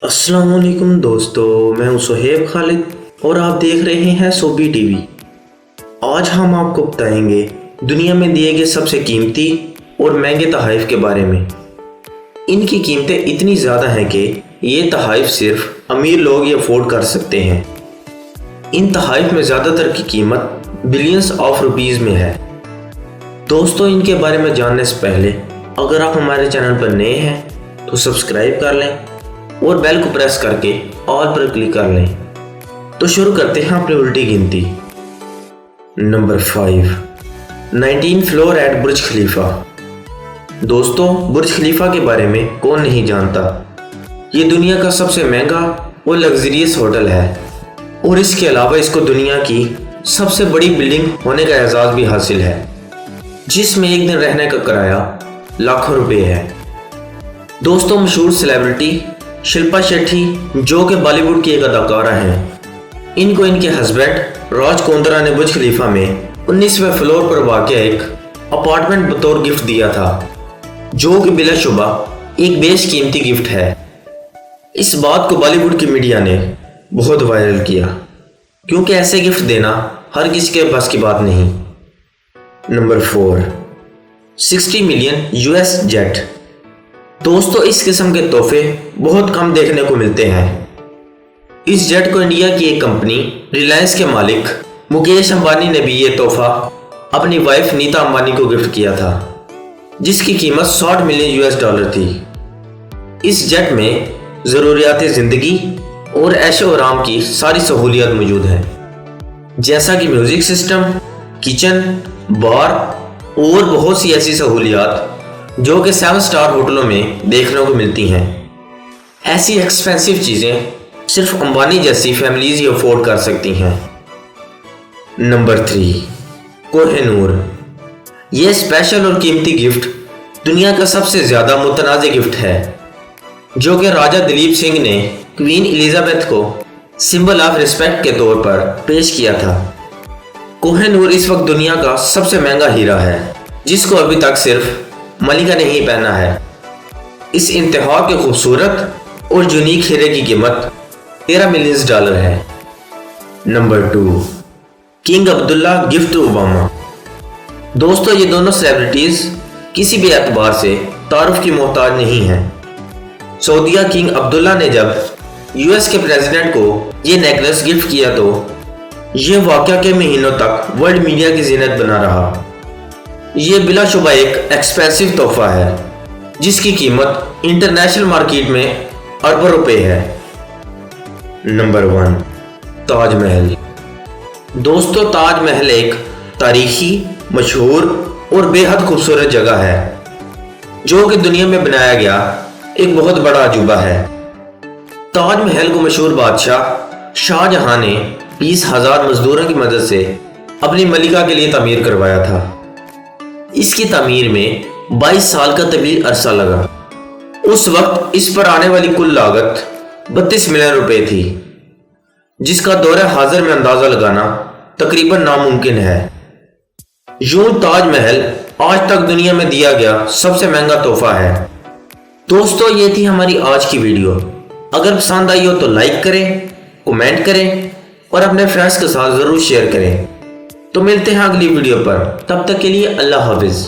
अस्सलाम वालेकुम दोस्तों, मैं हूं सुहेब खालिद और आप देख रहे हैं सोबी टीवी। आज हम आपको बताएंगे दुनिया में दिए गए सबसे कीमती और महंगे तोहफ़े के बारे में। इनकी कीमतें इतनी ज़्यादा हैं कि ये तोहफ़े सिर्फ अमीर लोग ही अफोर्ड कर सकते हैं। इन तोहफ़े में ज़्यादातर की कीमत बिलियंस ऑफ रुपीज़ में है। दोस्तों, इनके बारे में जानने से पहले अगर आप हमारे चैनल पर नए हैं तो सब्सक्राइब कर लें और बेल को प्रेस करके ऑल पर क्लिक कर लें। तो शुरू करते हैं अपनी उल्टी गिनती। नंबर 5, 19 फ्लोर एट बुर्ज खलीफा। दोस्तों, बुर्ज खलीफा के बारे में कौन नहीं जानता। ये दुनिया का सबसे महंगा और लग्जरियस होटल है और इसके अलावा इसको दुनिया की सबसे बड़ी बिल्डिंग होने का एजाज़ भी हासिल है, जिसमें एक दिन रहने का किराया लाखों रुपए है। दोस्तों, मशहूर सेलिब्रिटी शिल्पा शेट्टी, जो कि बॉलीवुड की एक अदाकारा हैं, इनको इनके हस्बैंड राज कोंद्रा ने बुर्ज खलीफा में 19वें फ्लोर पर वाक़ एक अपार्टमेंट बतौर गिफ्ट दिया था, जो कि बिलाशुबा एक बेशकीमती गिफ्ट है। इस बात को बॉलीवुड की मीडिया ने बहुत वायरल किया, क्योंकि ऐसे गिफ्ट देना हर किसी के बस की बात नहीं। Number 4, 60 million US jet. दोस्तों, इस किस्म के तोहफे बहुत कम देखने को मिलते हैं। इस जेट को इंडिया की एक कंपनी रिलायंस के मालिक मुकेश अंबानी ने भी ये तोहफा अपनी वाइफ नीता अंबानी को गिफ्ट किया था, जिसकी कीमत 60 मिलियन यूएस डॉलर थी। इस जेट में ज़रूरियात ज़िंदगी और ऐशो आराम की सारी सहूलियत मौजूद हैं, जैसा कि म्यूज़िक सिस्टम, किचन, बार और बहुत सी ऐसी सहूलियत जो कि 7 स्टार होटलों में देखने को मिलती हैं। ऐसी एक्सपेंसिव चीज़ें सिर्फ अंबानी जैसी फैमिलीज ही अफोर्ड कर सकती हैं। नंबर 3, कोहिनूर। ये स्पेशल और कीमती गिफ्ट दुनिया का सबसे ज़्यादा मुतनाज़ गिफ्ट है, जो कि राजा दिलीप सिंह ने क्वीन एलिजाबेथ को सिंबल ऑफ रिस्पेक्ट के तौर पर पेश किया था। कोहिनूर इस वक्त दुनिया का सबसे महंगा हीरा है, जिसको अभी तक सिर्फ मलिका ने ही पहना है। इस इंतहा के खूबसूरत और यूनिक हीरे की कीमत 13 मिलियन डॉलर है। Number 2, King Abdullah gift to Obama. दोस्तों, ये दोनों सेलिब्रिटीज किसी भी एतबार से तारुफ की मोहताज नहीं हैं। सऊदीया किंग अब्दुल्ला ने जब यूएस के प्रेसिडेंट को ये नेकलेस गिफ्ट किया तो ये वाक़या के महीनों तक वर्ल्ड मीडिया की जीनत बना रहा। ये बिलाशुबा एक एक्सपेंसिव तोहफा है, जिसकी कीमत इंटरनेशनल मार्केट में अरबों रुपए है। नंबर 1, ताजमहल। दोस्तों, ताजमहल एक तारीखी, मशहूर और बेहद खूबसूरत जगह है, जो कि दुनिया में बनाया गया एक बहुत बड़ा अजूबा है। ताजमहल को मशहूर बादशाह शाहजहां ने 20,000 मजदूरों की मदद से अपनी मलिका के लिए तामीर करवाया था। इसकी तामीर में 22 साल का तवील अरसा लगा। उस वक्त इस पर आने वाली कुल लागत 32 मिलियन रुपए थी, जिसका दौरे हाजिर में अंदाजा लगाना तकरीबन नामुमकिन है। यूं ताजमहल आज तक दुनिया में दिया गया सबसे महंगा तोहफा है। दोस्तों, ये थी हमारी आज की वीडियो। अगर पसंद आई हो तो लाइक करें, कमेंट करें और अपने फ्रेंड्स के साथ ज़रूर शेयर करें। तो मिलते हैं अगली वीडियो पर, तब तक के लिए अल्लाह हाफिज़।